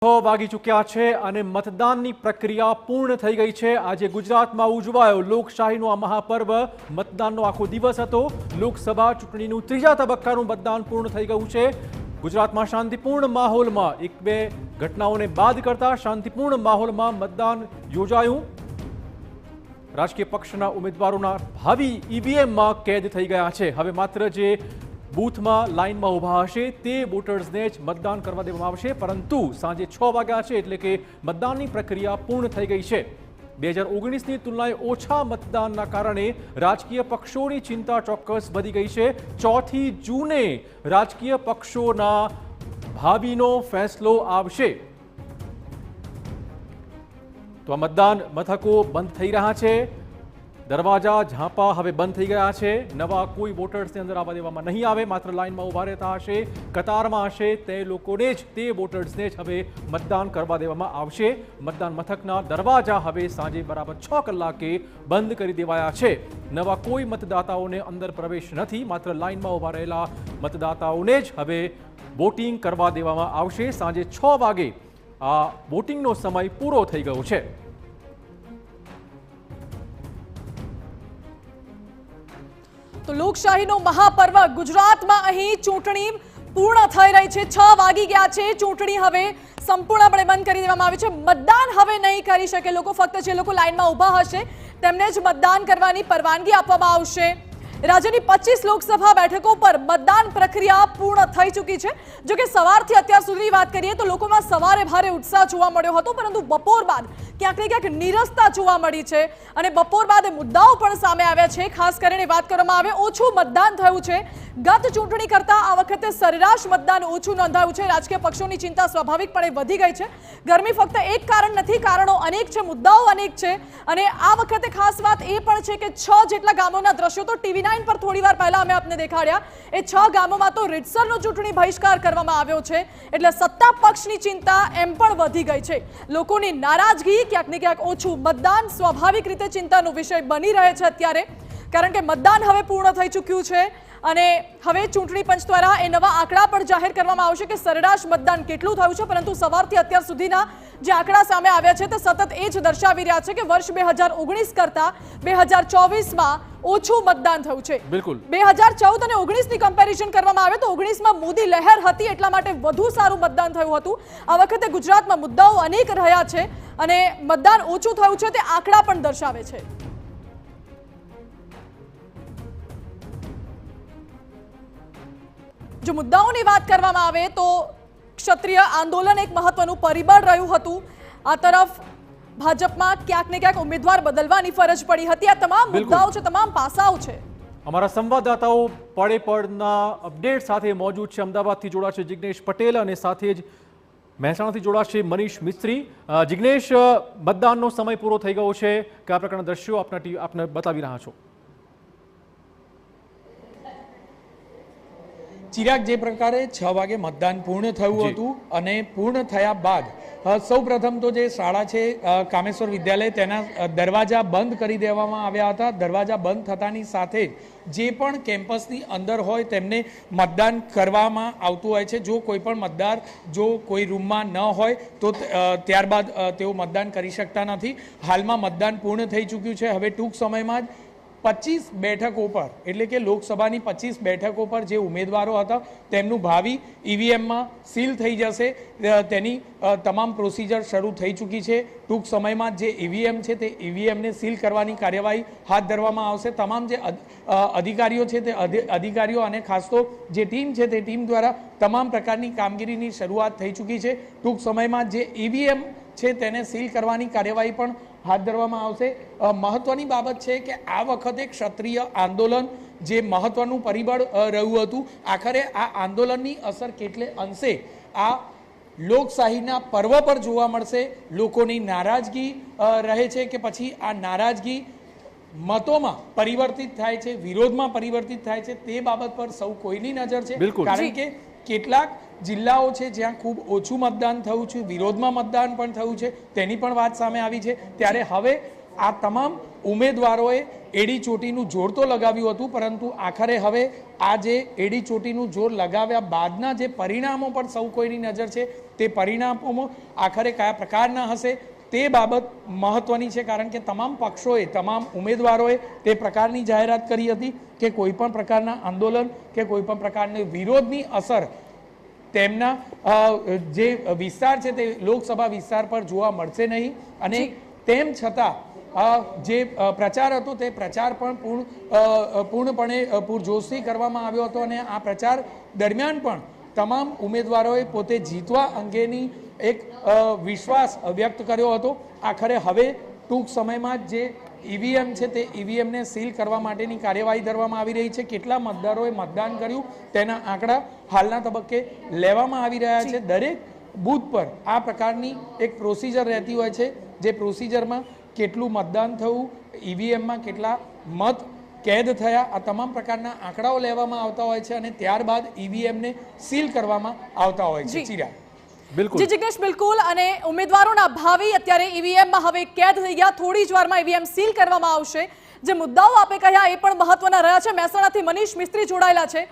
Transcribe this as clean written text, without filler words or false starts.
વાગી ચૂક્યા છે અને મતદાનની પ્રક્રિયા પૂર્ણ થઈ ગઈ છે। આજે ગુજરાતમાં ઉજવાયો લોકશાહીનો આ મહાપર્વ। મતદાનનો આખો દિવસ હતો। લોકસભા ચૂંટણીનું ત્રીજા તબક્કાનું મતદાન પૂર્ણ થઈ ગયું છે। ગુજરાતમાં શાંતિપૂર્ણ માહોલમાં એક બે ઘટનાઓને બાદ કરતા શાંતિપૂર્ણ માહોલમાં મતદાન યોજાયું। રાજકીય પક્ષના ઉમેદવારોના ભાવિ ઈવીએમમાં કેદ થઈ ગયા છે। હવે માત્ર જે બૂથમાં લાઇનમાં ઊભા હશે તે વોટર્સને જ મતદાન કરવા દેવામાં આવશે, પરંતુ સાંજે 6 વાગ્યા છે એટલે કે મતદાનની પ્રક્રિયા પૂર્ણ થઈ ગઈ છે। 2019ની તુલનાએ ઓછા મતદાનના કારણે રાજકીય પક્ષોની ચિંતા ચોક્કસ વધી ગઈ છે। 4 જૂને રાજકીય પક્ષોના ભાવિનો ફેસલો આવશે। તો આ મતદાન મથકો બંધ થઈ રહ્યા છે। દરવાજા ઝાંપા હવે બંધ થઈ ગયા છે। નવા કોઈ વોટર્સને અંદર આવવા દેવામાં નહીં આવે। માત્ર લાઇનમાં ઊભા રહેતા હશે, કતારમાં હશે તે લોકોને જ, તે વોટર્સને જ હવે મતદાન કરવા દેવામાં આવશે। મતદાન મથકના દરવાજા હવે સાંજે બરાબર 6 કલાકે બંધ કરી દેવાયા છે। નવા કોઈ મતદાતાઓને અંદર પ્રવેશ નથી। માત્ર લાઇનમાં ઊભા રહેલા મતદાતાઓને જ હવે વોટિંગ કરવા દેવામાં આવશે। સાંજે 6 વાગે આ વોટિંગનો સમય પૂરો થઈ ગયો છે। તો લોકશાહીનો મહાપર્વ ગુજરાતમાં અહીં ચૂંટણી પૂર્ણ થઈ રહી છે। 6 વાગી ગયા છે। ચૂંટણી હવે સંપૂર્ણપણે બંધ કરી દેવામાં આવી છે। મતદાન હવે નહીં કરી શકે લોકો। ફક્ત જે લોકો લાઇનમાં ઊભા હશે તેમને જ મતદાન કરવાની પરવાનગી આપવામાં આવશે। રાજ્યની 25 લોકસભા બેઠકો પર મતદાન પ્રક્રિયા પૂર્ણ થઈ ચૂકી છે। જો કે સવારથી અત્યાર સુધીની વાત કરીએ તો લોકોમાં સવારે ભારે ઉત્સાહ જોવા મળ્યો હતો, પરંતુ બપોર બાદ ક્યાંક ને ક્યાંક નીરસતા જોવા મળી છે અને બપોર બાદ મુદ્દાઓ પણ સામે આવ્યા છે। ખાસ કરીને વાત કરવામાં આવે ઓછું મતદાન થયું છે। ગત ચૂંટણી કરતાં આ વખતે સરેરાશ મતદાન ઓછું નોંધાયું છે। રાજકીય પક્ષોની ચિંતા સ્વાભાવિકપણે વધી ગઈ છે। ગરમી ફક્ત એક કારણ નથી, કારણો અનેક છે, મુદ્દાઓ અનેક છે અને આ વખતે ખાસ વાત એ પણ છે કે 6 જેટલા ગામોના દ્રશ્યો તો ટીવી પર થોડીવાર પહેલા અમે આપને દેખાડ્યા। એ 6 ગામોમાં તો રીતસરનો ચૂંટણી બહિષ્કાર કરવામાં આવ્યો છે, એટલે સત્તા પક્ષની ચિંતા એમ પણ વધી ગઈ છે। લોકોની નારાજગી, ક્યાંક ને ક્યાંક ઓછું મતદાન સ્વાભાવિક રીતે ચિંતાનો વિષય બની રહે છે અત્યારે, કારણ કે મતદાન હવે પૂર્ણ થઈ ચૂક્યું છે અને હવે ચૂંટણી પંચ દ્વારા એ નવા આંકડા પણ જાહેર કરવામાં આવશે કે સરેરાશ મતદાન કેટલું થયું છે। પરંતુ સવારથી અત્યાર સુધીના જે આંકડા સામે આવ્યા છે તે સતત એ જ દર્શાવી રહ્યા છે કે વર્ષ 2019 કરતાં 2024માં ઓછું મતદાન થયું છે। બિલકુલ 2014 અને 19ની કમ્પેરિઝન કરવામાં આવે તો 19માં મોદી લહેર હતી, એટલા માટે વધુ સારું મતદાન થયું હતું। આ વખતે ગુજરાતમાં મુદ્દાઓ અનેક રહ્યા છે અને મતદાન ઓછું થયું છે તે આંકડા પણ દર્શાવે છે। જો મુદ્દાઓની વાત કરવામાં આવે તો ક્ષત્રિય આંદોલન એક મહત્વનું પરિબળ રહ્યું હતું। આ તરફ ભાજપમાં ક્યાંક ને ક્યાંક ઉમેદવાર બદલવાની ફરજ પડી હતી। આ તમામ મુદ્દાઓ છે, તમામ પાસાઓ છે। અમારા સંવાદદાતાઓ પડે પડના અપડેટ સાથે મોજૂદ છે। અમદાવાદથી જોડાશે જિગ્નેશ પટેલ અને સાથે જ મહેસાણાથી જોડાશે મનીષ મિસ્ત્રી। જિગ્નેશ, મતદાનનો સમય પૂરો થઈ ગયો છે, કયા પ્રકારના દ્રશ્યો આપને બતાવી રહ્યા છો? ચિરાગ, જે પ્રકારે 6 વાગે મતદાન પૂર્ણ થયું હતું અને પૂર્ણ થયા બાદ સૌ પ્રથમ તો જે શાળા છે કામેશ્વર વિદ્યાલય, તેના દરવાજા બંધ કરી દેવામાં આવ્યા હતા। દરવાજા બંધ થતાની સાથે જે પણ કેમ્પસની અંદર હોય તેમને મતદાન કરવામાં આવતું હોય છે। જો કોઈ પણ મતદાર જો કોઈ રૂમમાં ન હોય તો ત્યારબાદ તેઓ મતદાન કરી શકતા નથી। હાલમાં મતદાન પૂર્ણ થઈ ચૂક્યું છે। હવે ટૂંક સમયમાં જ 25 બેઠકો પર, એટલે કે લોકસભાની 25 બેઠકો પર જે ઉમેદવારો હતા તેમનું ભાવિ ઈવીએમમાં સીલ થઈ જશે। તેની તમામ પ્રોસિજર શરૂ થઈ ચૂકી છે। ટૂંક સમયમાં જે ઈવીએમ છે તે ઈવીએમને સીલ કરવાની કાર્યવાહી હાથ ધરવામાં આવશે। તમામ જે અધિકારીઓ છે તે અધિકારીઓ અને ખાસ તો જે ટીમ છે તે ટીમ દ્વારા તમામ પ્રકારની કામગીરીની શરૂઆત થઈ ચૂકી છે। ટૂંક સમયમાં જે ઈવીએમ છે તેને સીલ કરવાની કાર્યવાહી પણ હાથ ધરવામાં આવશે। મહત્વની બાબત છે કે આ વખતે ક્ષત્રિય આંદોલન જે મહત્વનું પરિબળ રહ્યું હતું, આખરે આ આંદોલનની અસર કેટલે અંશે આ લોકશાહીના પર્વ પર જોવા મળશે। લોકોની નારાજગી રહે છે કે પછી આ નારાજગી મતોમાં પરિવર્તિત થાય છે, વિરોધમાં પરિવર્તિત થાય છે, તે બાબત પર સૌ કોઈની નજર છે। કારણ કે કેટલાક જિલ્લાઓ છે જ્યાં ખૂબ ઓછું મતદાન થયું છે, વિરોધમાં મતદાન પણ થયું છે, તેની પણ વાત સામે આવી છે। ત્યારે હવે આ તમામ ઉમેદવારોએ એડી ચોટીનું જોર તો લગાવ્યું હતું, પરંતુ આખરે હવે આ જે એડી ચોટીનું જોર લગાવ્યા બાદના જે પરિણામો પર સૌ કોઈની નજર છે તે પરિણામો આખરે કયા પ્રકારના હશે તે બાબત મહત્વની છે, કારણ કે તમામ પક્ષોએ, તમામ ઉમેદવારોએ તે પ્રકારની જાહેરાત કરી હતી કે કોઈ પણ પ્રકારના આંદોલન કે કોઈ પણ પ્રકારની વિરોધની અસર તેમના જે વિસ્તાર છે તે લોકસભા વિસ્તાર પર જોવા મળશે નહીં. અને તેમ છતાં જે પ્રચાર હતો તે પ્રચાર પણ પૂર્ણપણે પૂરજોશથી કરવામાં આવ્યો હતો અને આ પ્રચાર દરમિયાન પણ તમામ ઉમેદવારોએ પોતે જીતવા અંગેની એક વિશ્વાસ વ્યક્ત કર્યો હતો. આખરે હવે ટૂંક સમયમાં જ જે ઈવીએમ છે તે ઈવીએમને સીલ કરવા માટેની કાર્યવાહી કરવામાં આવી રહી છે. કેટલા મતદારોએ મતદાન કર્યું તેના આંકડા હાલના તબક્કે લેવામાં આવી રહ્યા છે. દરેક બૂથ પર આ પ્રકારની એક પ્રોસિજર રહેતી હોય છે, જે પ્રોસિજરમાં કેટલું મતદાન થયું, ઈવીએમમાં કેટલા મત કેદ થયા, આ તમામ પ્રકારના આંકડાઓ લેવામાં આવતા હોય છે અને ત્યારબાદ ઈવીએમને સીલ કરવામાં આવતા હોય છે. ચિરાગ, બિલકુલ જી જિગ્નેશ, બિલકુલ. અને ઉમેદવારોના ભાવિ અત્યારે ઈવીએમમાં હવે કેદ થઈ ગયા. થોડી જ વારમાં ઈવીએમ સીલ કરવામાં આવશે. જે મુદ્દાઓ આપે કહ્યા એ પણ મહત્વના રહ્યા છે. મહેસાણાથી મનીષ મિસ્ત્રી જોડાયેલા છે.